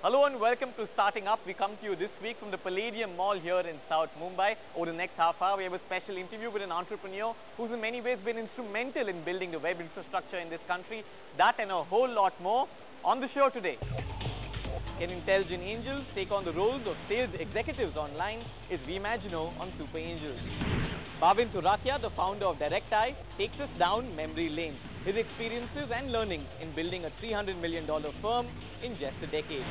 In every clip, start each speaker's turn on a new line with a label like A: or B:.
A: Hello and welcome to Starting Up. We come to you this week from the Palladium Mall here in South Mumbai. Over the next half hour, we have a special interview with an entrepreneur who's in many ways been instrumental in building the web infrastructure in this country. That and a whole lot more on the show today. Can intelligent angels take on the roles of sales executives online? Is Vimagino on Super Angels. Bhavin Turakia, the founder of DirectEye, takes us down memory lane. His experiences and learnings in building a $300 million firm in just a decade.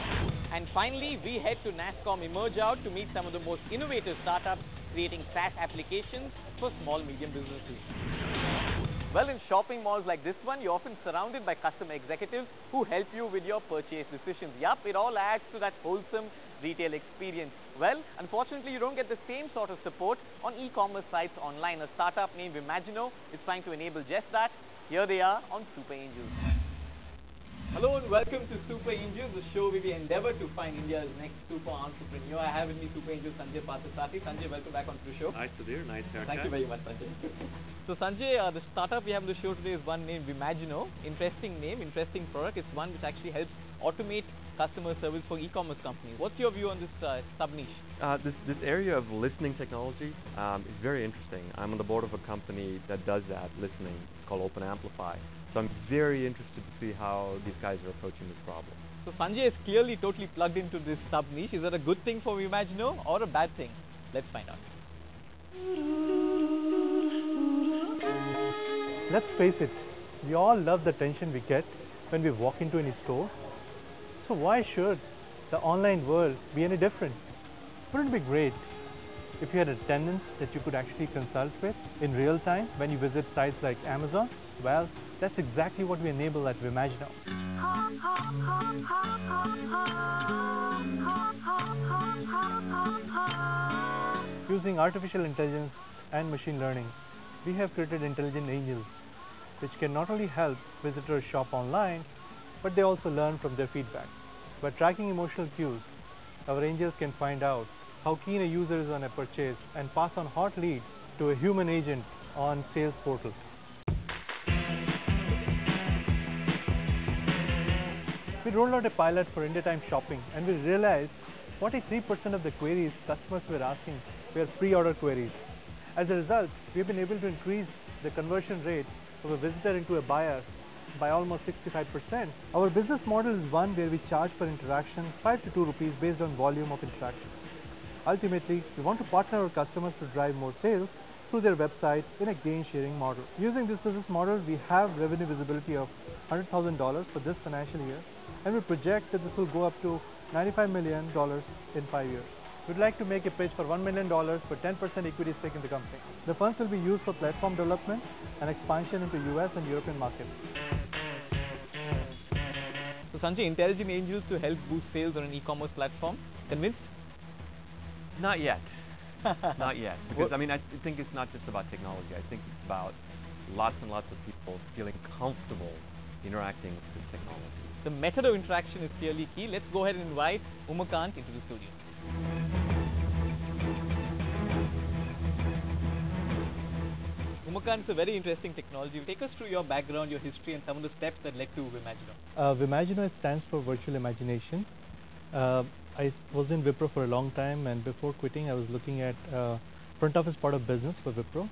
A: And finally, we head to NASSCOM Emerge Out to meet some of the most innovative startups creating SaaS applications for small medium businesses. Well, in shopping malls like this one, you're often surrounded by customer executives who help you with your purchase decisions. Yup, it all adds to that wholesome retail experience. Well, unfortunately, you don't get the same sort of support on e-commerce sites online. A startup named Vimagino is trying to enable just that. Here they are on Super Angels. Hello and welcome to Super Angels, the show where we endeavor to find India's next super entrepreneur. I have with me Super Angel Sanjay Pathasati. Sanjay, welcome back onto the show.
B: Nice to hear. Nice haircut.
A: Thank you very much, Sanjay. So Sanjay, the startup we have on the show today is one named Vimagino. Interesting name, interesting product. It's one which actually helps automate customer service for e-commerce companies. What's your view on this sub-niche?
B: This area of listening technology is very interesting. I'm on the board of a company that does that listening. It's called Open Amplify. So I'm very interested to see how these guys are approaching this problem.
A: So Sanjay is clearly totally plugged into this sub-niche. Is that a good thing for Vimagino or a bad thing? Let's find out.
C: Let's face it, we all love the attention we get when we walk into any store. So why should the online world be any different? Wouldn't it be great if you had attendants that you could actually consult with in real time when you visit sites like Amazon? Well, that's exactly what we enable at Vimagino. Using artificial intelligence and machine learning, we have created intelligent angels, which can not only help visitors shop online, but they also learn from their feedback. By tracking emotional cues, our angels can find out how keen a user is on a purchase and pass on hot leads to a human agent on sales portal. We rolled out a pilot for India-time shopping and we realized 43% of the queries customers were asking were pre-order queries. As a result, we have been able to increase the conversion rate of a visitor into a buyer by almost 65%. Our business model is one where we charge per interaction 5 to 2 rupees based on volume of interaction. Ultimately, we want to partner our customers to drive more sales through their website in a gain-sharing model. Using this business model, we have revenue visibility of $100,000 for this financial year, and we project that this will go up to $95 million in 5 years. We'd like to make a pitch for $1 million for 10% equity stake in the company. The funds will be used for platform development and expansion into US and European markets.
A: So Sanjay, intelligent angels to help boost sales on an e-commerce platform. Convinced?
B: Not yet. Not yet. Because I think it's not just about technology. I think it's about lots and lots of people feeling comfortable interacting with this technology.
A: The method of interaction is clearly key. Let's go ahead and invite Umakant into the studio. Umakant, it's a very interesting technology. Take us through your background, your history, and some of the steps that led to Vimagino.
C: Vimagino stands for Virtual Imagination. I was in Wipro for a long time, and before quitting, I was looking at front office part of business for Wipro,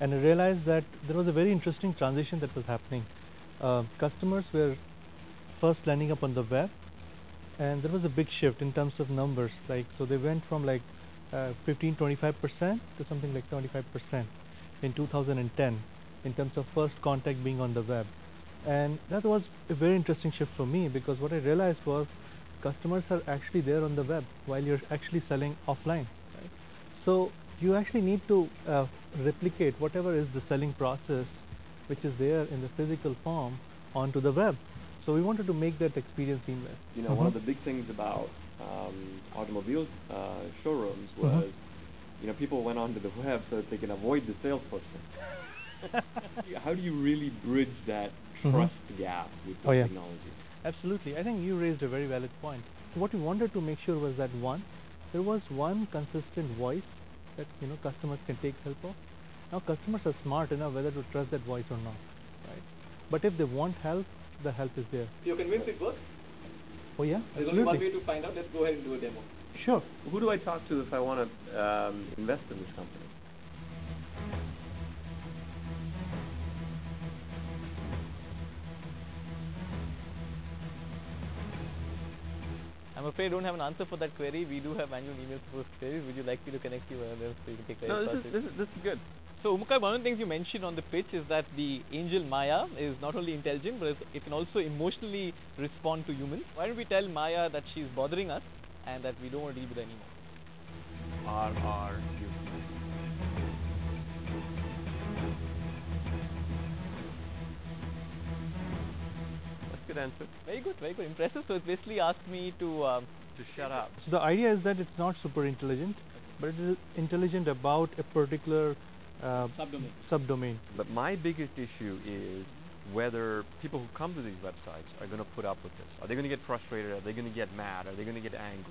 C: and I realized that there was a very interesting transition that was happening. Customers were first landing up on the web, and there was a big shift in terms of numbers. So they went from 15-25% to something like 75% in 2010 in terms of first contact being on the web. And that was a very interesting shift for me, because what I realized was customers are actually there on the web while you're actually selling offline. Right? So you actually need to replicate whatever is the selling process which is there in the physical form onto the web. So we wanted to make that experience seamless.
B: You know, one of the big things about automobile showrooms was, you know, people went onto the web so that they can avoid the salesperson. How do you really bridge that trust gap with the technology?
C: Absolutely. I think you raised a very valid point. What we wanted to make sure was that there was one consistent voice that customers can take help of. Now customers are smart enough whether to trust that voice or not, right? But if they want help, the help is there.
A: You're convinced it works?
C: Oh yeah,
A: There's only one way
C: absolutely.
A: to find out. Let's go ahead and do a demo.
C: Sure.
B: Who do I talk to if I want to invest in this company?
A: I'm afraid I don't have an answer for that query. We do have manual emails for those queries. Would you like me to connect you so you can take
B: No,
A: credit
B: this is good.
A: So, Umukar, one of the things you mentioned on the pitch is that the angel Maya is not only intelligent, but it can also emotionally respond to humans. Why don't we tell Maya that she's bothering us and that we don't want to deal with her anymore?
B: Are you? That's a good answer.
A: Very good, very good. Impressive. So, it's basically asked me to
B: To shut up.
C: So the idea is that it's not super intelligent, but it is intelligent about a particular
A: subdomain.
C: subdomain.
B: But my biggest issue is whether people who come to these websites are going to put up with this. Are they going to get frustrated? Are they going to get mad? Are they going to get angry?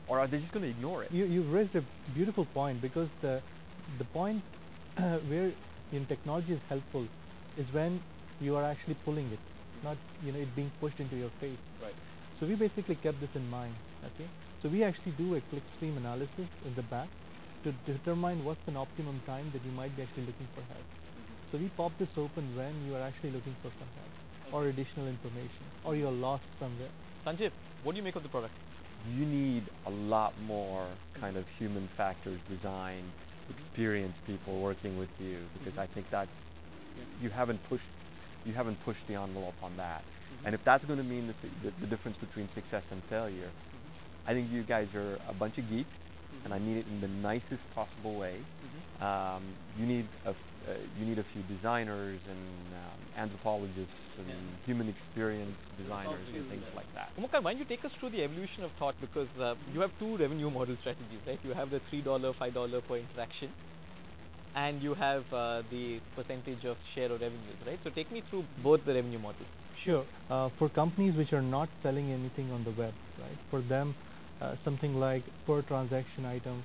B: Or are they just going to ignore it?
C: You've raised a beautiful point, because the point where technology is helpful is when you are actually pulling it, not it being pushed into your face.
A: Right.
C: So we basically kept this in mind. Okay. So we actually do a clickstream analysis in the back to determine what's an optimum time that you might be actually looking for help. So we pop this open when you are actually looking for some help or additional information, or you're lost somewhere.
A: Sanjay, what do you make of the product?
B: You need a lot more kind of human factors, design, experienced people working with you, because I think that's you haven't pushed the envelope on that. And if that's going to mean the difference between success and failure, I think you guys are a bunch of geeks, and I mean it in the nicest possible way. You need a few designers and anthropologists and human experience designers and things like that.
A: Umukar, why don't you take us through the evolution of thought, because you have two revenue model strategies, right? You have the $3, $5 per interaction, and you have the percentage of share of revenues, right? So take me through both the revenue models.
C: Sure. For companies which are not selling anything on the web, right? For them, something like per transaction item,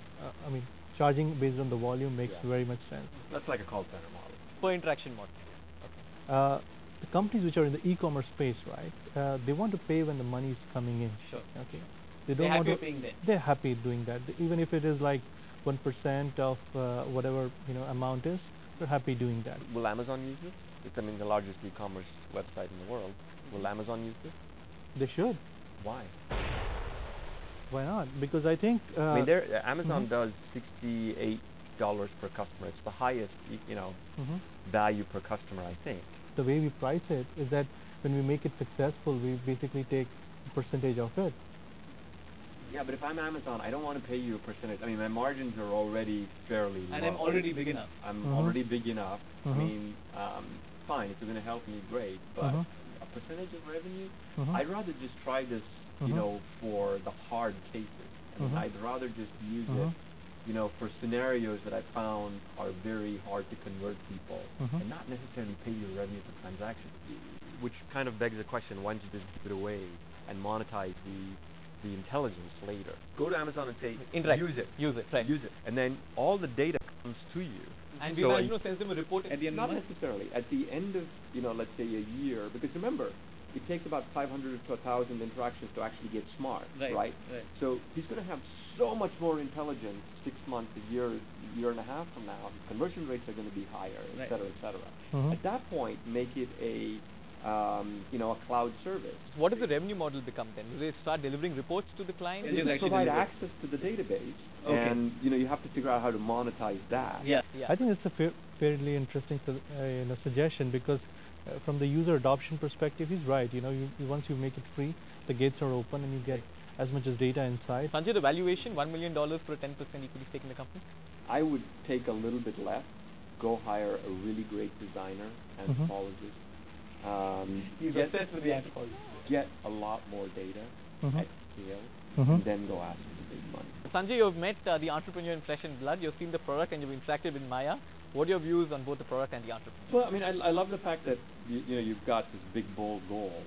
C: charging based on the volume makes very much sense.
B: That's like a call center model.
A: Per interaction model.
C: The companies which are in the e-commerce space, right? They want to pay when the money is coming in.
A: Sure.
C: Okay.
A: They're happy paying then.
C: They're happy doing that, even if it is like 1% of whatever amount is. They're happy doing that.
B: Will Amazon use this? It's the largest e-commerce website in the world. Will Amazon use this?
C: They should.
B: Why?
C: Why not? Because I think
B: Amazon does $68 per customer. It's the highest, value per customer, I think.
C: The way we price it is that when we make it successful, we basically take a percentage of it.
B: Yeah, but if I'm Amazon, I don't want to pay you a percentage. I mean, my margins are already fairly low.
A: And I'm already big enough.
B: I'm already big enough. I mean, fine, if you're going to help me, great. But a percentage of revenue, I'd rather just try this, for the hard cases. I mean, I'd rather just use it, for scenarios that I found are very hard to convert people, and not necessarily pay you revenue per transaction. Which kind of begs the question: why don't you just give it away and monetize the intelligence later? Go to Amazon and say, use it,
A: right?
B: Use it, and then all the data comes to you.
A: And Vimagino sends them a report at the end.
B: Not necessarily. At the end of, let's say a year, because remember, it takes about 500 to 1,000 interactions to actually get smart, right? So he's going to have so much more intelligence 6 months, a year and a half from now. His conversion rates are going to be higher, et cetera, et cetera. At that point, make it a cloud service.
A: What does the revenue model become then? Do they start delivering reports to the client?
B: They provide access to the database, and you have to figure out how to monetize that.
A: Yeah.
C: I think it's a fairly interesting suggestion, because from the user adoption perspective, he's right. Once you make it free, the gates are open and you get as much as data inside.
A: Sanjay, the valuation, $1 million for a 10% equity stake in the company?
B: I would take a little bit less, go hire a really great designer, anthropologist.
A: He's obsessed with the anthropology.
B: Get a lot more data at scale, and then go ask for the big money.
A: Sanjay, you've met the entrepreneur in flesh and blood. You've seen the product and you've interacted with Maya. What are your views on both the product and the entrepreneur?
B: Well, I mean, I love the fact that you've got this big bold goal.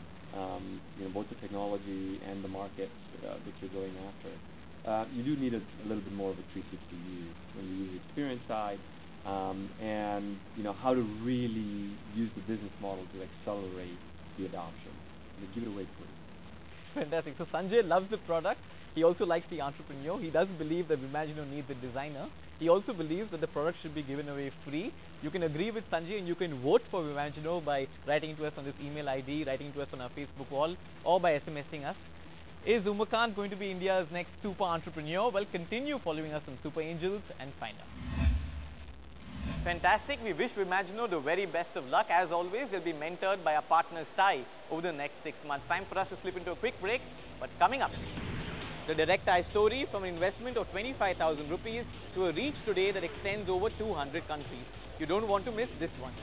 B: Both the technology and the markets that you're going after. You do need a little bit more of a 360 view when you use the experience side, and how to really use the business model to accelerate the adoption. They give it away free.
A: Fantastic. So Sanjay loves the product. He also likes the entrepreneur. He does believe that Vimagino needs a designer. He also believes that the product should be given away free. You can agree with Sanjay and you can vote for Vimagino by writing to us on this email ID, writing to us on our Facebook wall, or by SMSing us. Is Umakant going to be India's next super entrepreneur? Well, continue following us on Super Angels and find out. Fantastic. We wish Vimagino the very best of luck. As always, they'll be mentored by our partner Sai over the next 6 months. Time for us to slip into a quick break. But coming up, the direct eye story from an investment of 25,000 rupees to a reach today that extends over 200 countries. You don't want to miss this one.